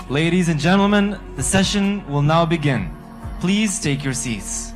Ladies and gentlemen, the session will now begin. Please take your seats.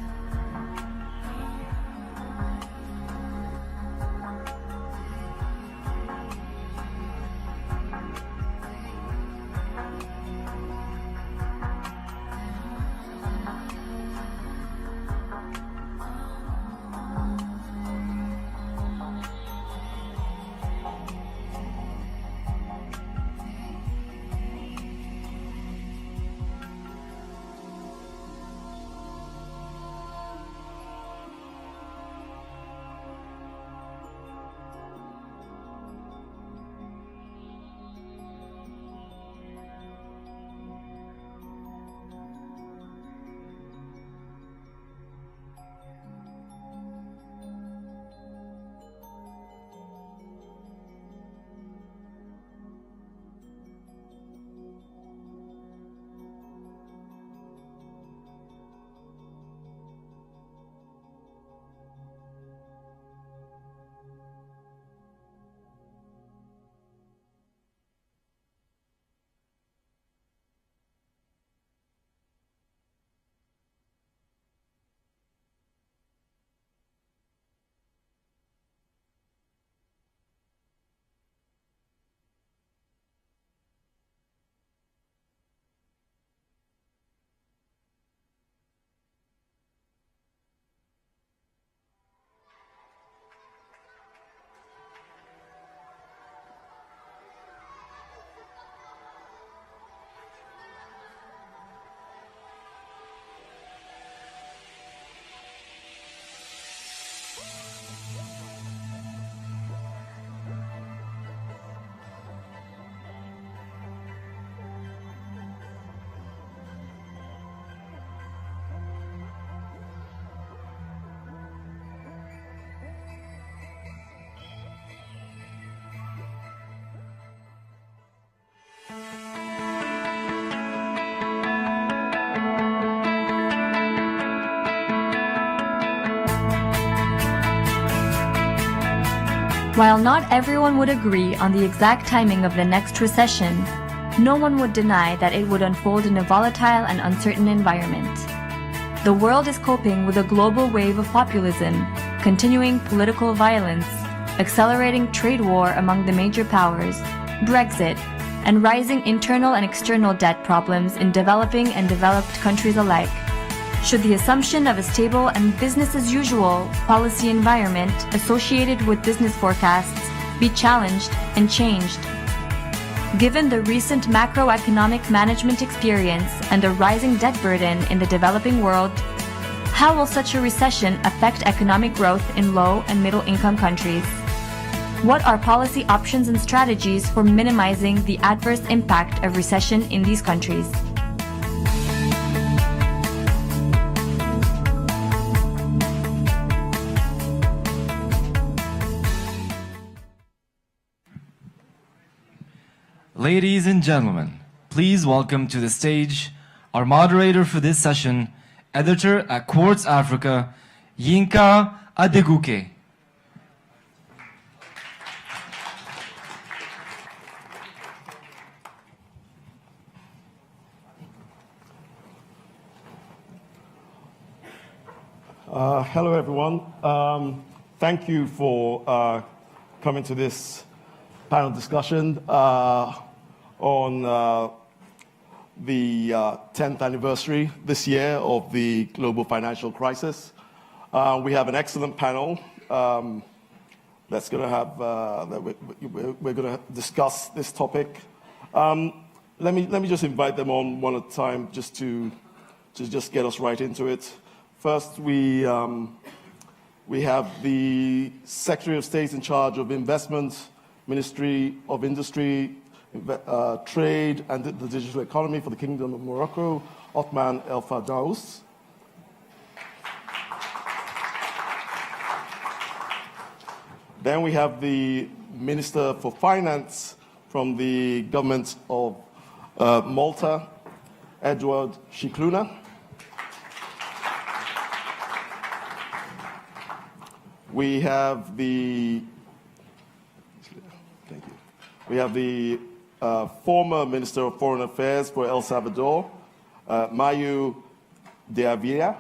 While not everyone would agree on the exact timing of the next recession, no one would deny that it would unfold in a volatile and uncertain environment. The world is coping with a global wave of populism, continuing political violence, accelerating trade war among the major powers, Brexit, and rising internal and external debt problems in developing and developed countries alike. Should the assumption of a stable and business-as-usual policy environment associated with business forecasts be challenged and changed? Given the recent macroeconomic management experience and the rising debt burden in the developing world, how will such a recession affect economic growth in low and middle-income countries? What are policy options and strategies for minimizing the adverse impact of recession in these countries? Ladies and gentlemen, please welcome to the stage our moderator for this session, editor at Quartz Africa, Yinka Adeguke. Hello, everyone. Thank you for coming to this panel discussion on the 10th anniversary this year of the global financial crisis. We have an excellent panel that's going to have we're going to discuss this topic. Let me just invite them on one at a time, just to just get us right into it. First, we have the Secretary of State in charge of Investment, Ministry of Industry, Trade and the Digital Economy for the Kingdom of Morocco, Othman El Ferdaous. Then we have the Minister for Finance from the government of Malta, Edward Shikluna. We have the former Minister of Foreign Affairs for El Salvador, Mayu de Avila.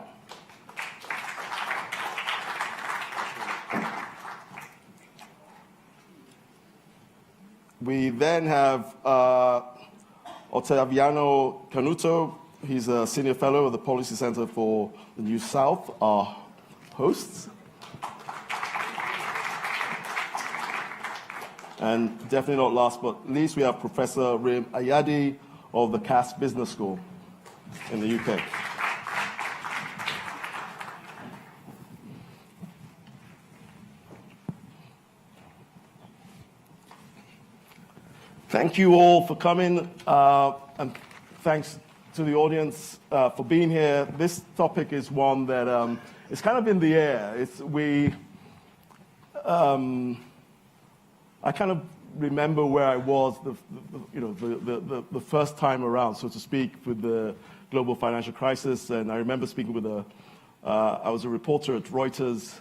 We then have Ottaviano Canuto. He's a senior fellow of the Policy Center for the New South, our hosts. And definitely not last but least, we have Professor Rim Ayadi of the Cass Business School in the UK. Thank you all for coming, and thanks to the audience for being here. This topic is one that is kind of in the air. I kind of remember where I was the first time around, so to speak, with the global financial crisis. And I remember speaking with I was a reporter at Reuters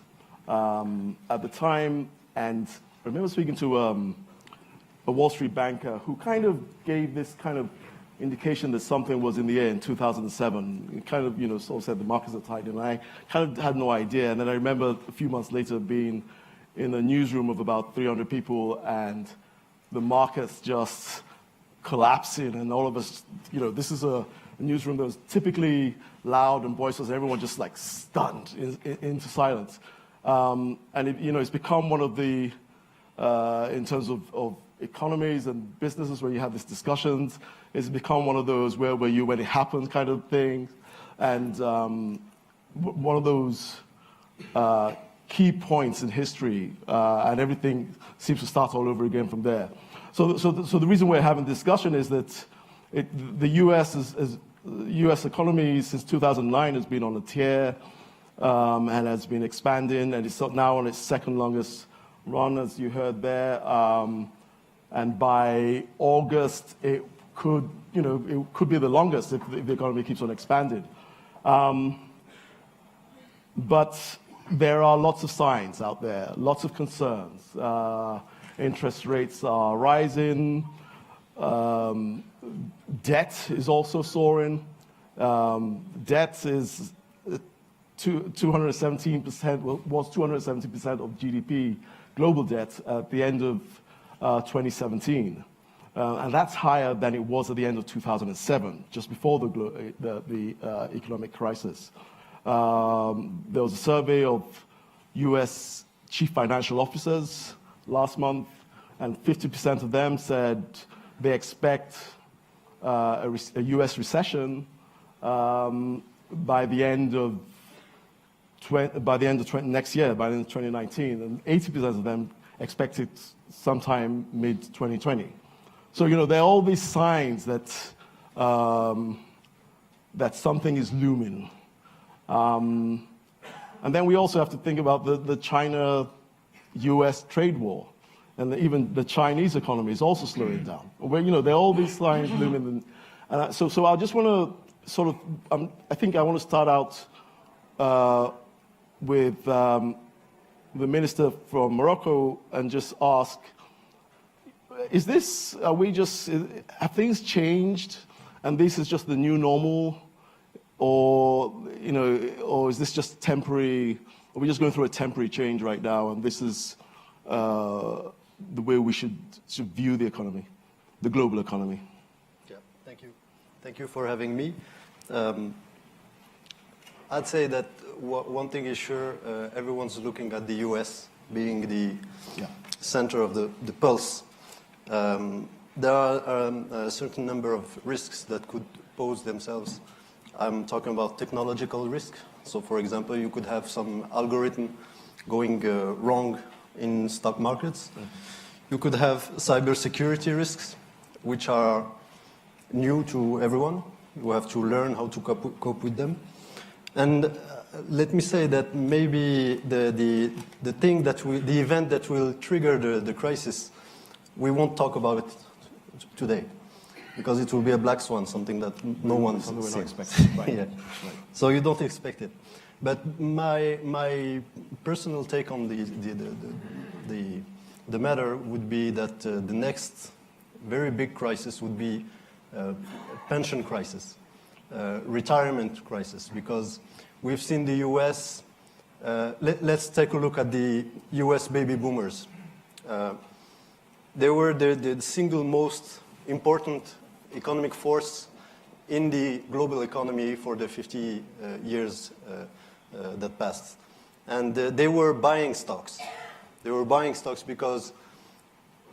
at the time, and I remember speaking to a Wall Street banker who kind of gave this kind of indication that something was in the air in 2007. It kind of, sort of said the markets are tight, and I kind of had no idea. And then I remember a few months later being in a newsroom of about 300 people, and the markets just collapsing, and all of us, this is a newsroom that was typically loud and boisterous, and everyone just like stunned into silence. And it's become one of the, in terms of economies and businesses where you have these discussions, it's become one of those where you when it happens kind of things, and one of those key points in history, and everything seems to start all over again from there. So the reason we're having discussion is that the U.S. economy since 2009 has been on a tear, and has been expanding, and it's now on its second longest run, as you heard there. And by August, it could be the longest if the economy keeps on expanding. But there are lots of signs out there, lots of concerns. Interest rates are rising. Debt is also soaring. Debt is 217%, was 270% of GDP, global debt, at the end of 2017. And that's higher than it was at the end of 2007, just before the economic crisis. There was a survey of U.S. chief financial officers last month, and 50% of them said they expect a U.S. recession by the end of next year, by the end of 2019, and 80% of them expect it sometime mid-2020. So there are all these signs that that something is looming. And then we also have to think about the China-U.S. trade war, and even the Chinese economy is also slowing down. Where there are all these signs looming, and so I just want to sort of I think I want to start out with the minister from Morocco and just ask: have things changed, and this is just the new normal? Or is this just temporary? Are we just going through a temporary change right now, and this is the way we should view the economy, the global economy? Yeah, thank you for having me. I'd say that one thing is sure, everyone's looking at the U.S. being the center of the pulse. There are a certain number of risks that could pose themselves. I'm talking about technological risk. So, for example, you could have some algorithm going wrong in stock markets. You could have cybersecurity risks, which are new to everyone. You have to learn how to cope with them. And let me say that maybe the event that will trigger the crisis, we won't talk about it today, because it will be a black swan, something that no one's seen. We're not expecting. Right. Yeah. Right. So you don't expect it. But my personal take on the matter would be that the next very big crisis would be pension crisis, retirement crisis, because we've seen the U.S. Let's take a look at the U.S. baby boomers. They were the single most important economic force in the global economy for the 50 years that passed. And they were buying stocks. They were buying stocks because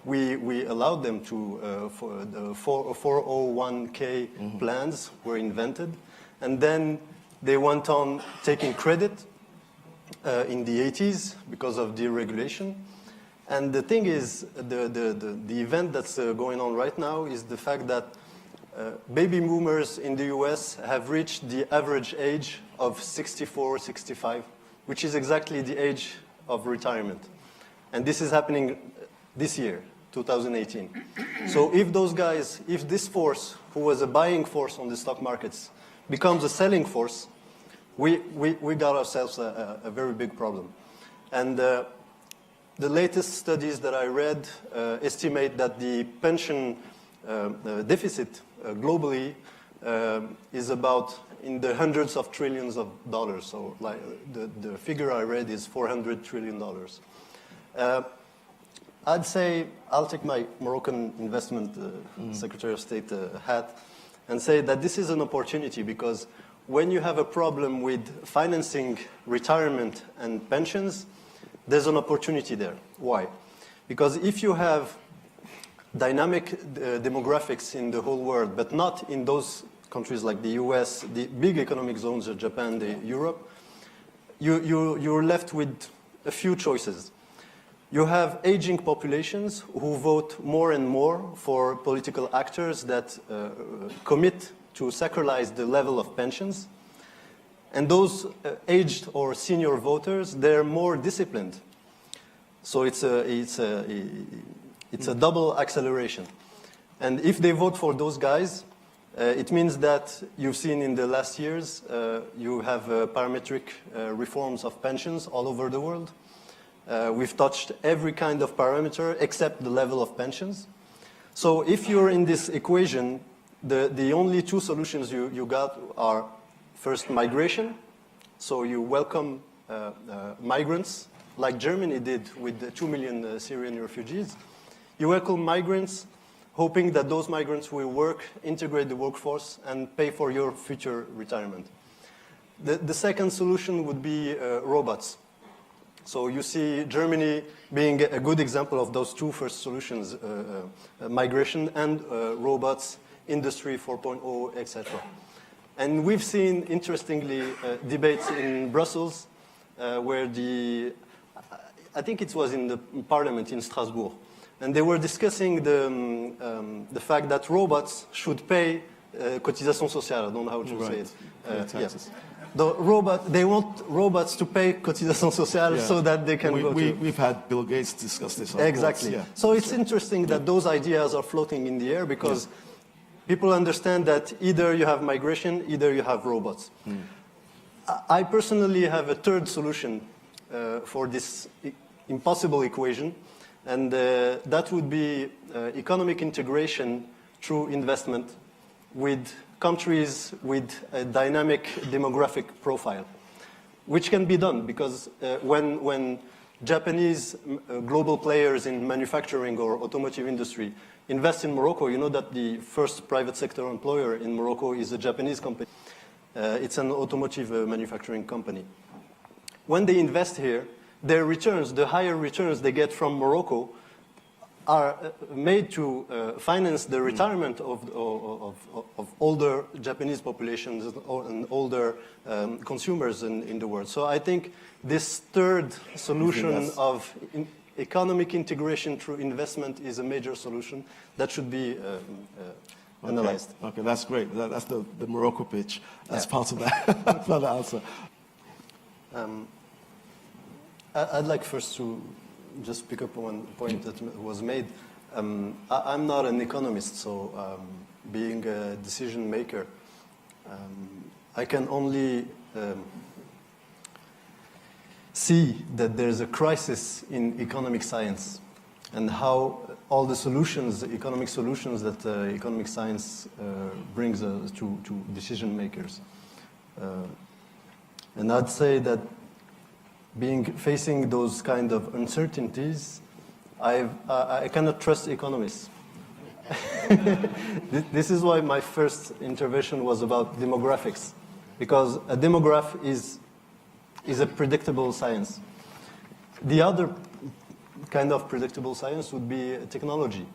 we allowed them to, for the 401k plans were invented. And then they went on taking credit in the 80s because of deregulation. And the thing is, the event that's going on right now is the fact that baby boomers in the US have reached the average age of 64, 65, which is exactly the age of retirement. And this is happening this year, 2018. So if those guys, if this force, who was a buying force on the stock markets, becomes a selling force, we got ourselves a very big problem. And the latest studies that I read estimate that the pension deficit globally is about in the hundreds of trillions of dollars. So like the figure I read is $400 trillion. I'd say I'll take my Moroccan investment Secretary of State hat and say that this is an opportunity, because when you have a problem with financing retirement and pensions, there's an opportunity there. Why? Because if you have dynamic demographics in the whole world, but not in those countries like the US, the big economic zones of Japan, Europe, you're left with a few choices. You have aging populations who vote more and more for political actors that commit to sacralize the level of pensions. And those aged or senior voters, they're more disciplined. So it's a double acceleration. And if they vote for those guys, it means that you've seen in the last years, you have parametric reforms of pensions all over the world. We've touched every kind of parameter except the level of pensions. So if you're in this equation, the only two solutions you got are first migration. So you welcome migrants, like Germany did with the 2 million Syrian refugees. You welcome migrants, hoping that those migrants will work, integrate the workforce, and pay for your future retirement. The second solution would be robots. So you see Germany being a good example of those two first solutions, migration and robots, Industry 4.0, etc. And we've seen, interestingly, debates in Brussels where I think it was in the parliament in Strasbourg, and they were discussing the fact that robots should pay cotisation sociale. I don't know how to say it. Taxes. They want robots to pay cotisation sociale so that they can go to... We've had Bill Gates discuss this. Exactly. Yeah. So it's interesting that those ideas are floating in the air, because people understand that either you have migration, either you have robots. I personally have a third solution for this impossible equation, and that would be economic integration through investment with countries with a dynamic demographic profile, which can be done because when Japanese global players in manufacturing or automotive industry invest in Morocco, you know that the first private sector employer in Morocco is a Japanese company. It's an automotive manufacturing company. When they invest here, their returns, the higher returns they get from Morocco, are made to finance the retirement of older Japanese populations and older consumers in the world. So I think this third solution of economic integration through investment is a major solution that should be analyzed. Okay, that's great. That's the Morocco pitch as part of that, for the answer. I'd like first to just pick up one point that was made. I'm not an economist, so being a decision maker, I can only see that there's a crisis in economic science and how all the solutions, the economic solutions that economic science brings to decision makers. And I'd say that facing those kind of uncertainties, I cannot trust economists. This is why my first intervention was about demographics, because a demograph is a predictable science. The other kind of predictable science would be technology.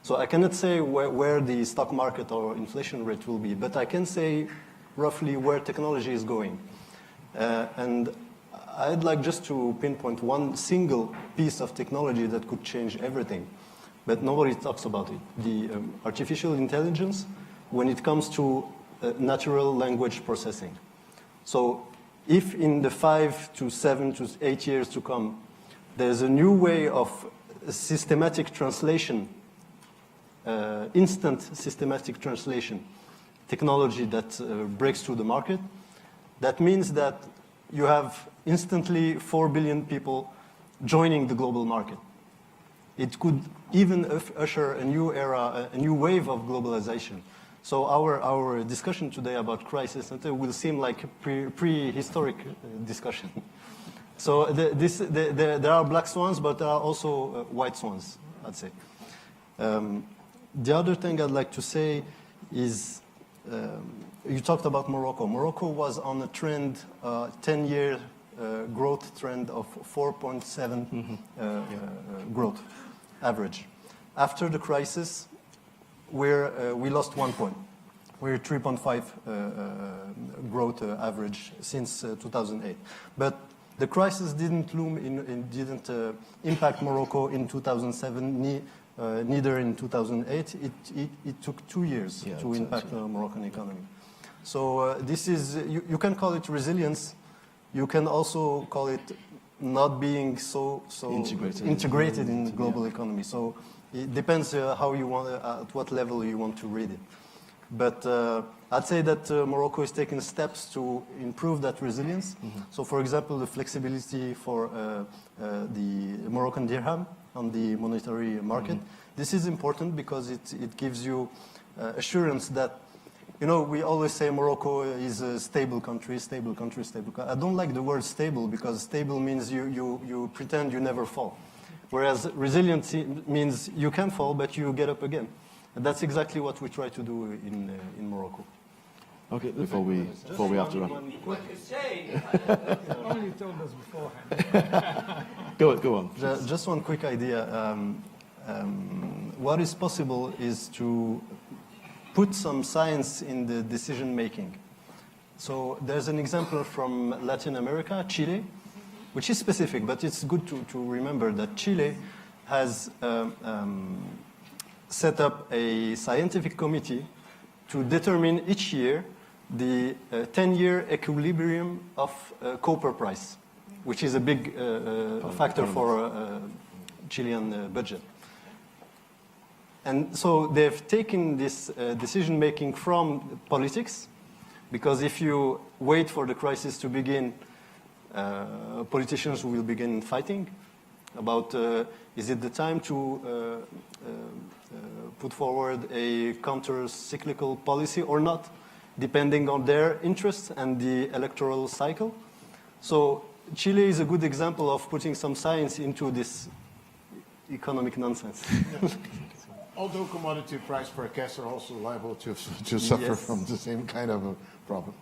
So I cannot say where the stock market or inflation rate will be, but I can say roughly where technology is going. And I'd like just to pinpoint one single piece of technology that could change everything, but nobody talks about it. The artificial intelligence when it comes to natural language processing. So if in the 5 to 7 to 8 years to come, there's a new way of systematic translation, instant systematic translation technology that breaks through the market, that means that you have instantly 4 billion people joining the global market. It could even usher a new era, a new wave of globalization. So our discussion today about crisis will seem like a prehistoric discussion. So there are black swans, but there are also white swans, I'd say. The other thing I'd like to say is, you talked about Morocco. Morocco was on a trend, 10-year growth trend of 4.7 growth average. After the crisis, we lost 1 point. We're 3.5 growth average since 2008. But the crisis didn't didn't impact Morocco in 2007, neither in 2008. It took 2 years to impact the Moroccan economy. So this is, you can call it resilience. You can also call it not being so integrated in the global economy. So it depends how you want, at what level you want to read it. But I'd say that Morocco is taking steps to improve that resilience. So for example, the flexibility for the Moroccan dirham on the monetary market. This is important because it gives you assurance that, you know, we always say Morocco is a stable country, stable country, stable country. I don't like the word stable because stable means you pretend you never fall. Whereas resiliency means you can fall, but you get up again. And that's exactly what we try to do in Morocco. Okay, before we have to run. What you say, only told us beforehand. Go on. Just one quick idea. What is possible is to put some science in the decision making. So there's an example from Latin America, Chile, which is specific, but it's good to remember that Chile has set up a scientific committee to determine each year the 10-year equilibrium of copper price, which is a big factor for Chilean budget. And so they've taken this decision-making from politics, because if you wait for the crisis to begin, politicians will begin fighting about is it the time to put forward a counter-cyclical policy or not, depending on their interests and the electoral cycle. So Chile is a good example of putting some science into this economic nonsense. Although commodity price forecasts are also liable to suffer from the same kind of a problem.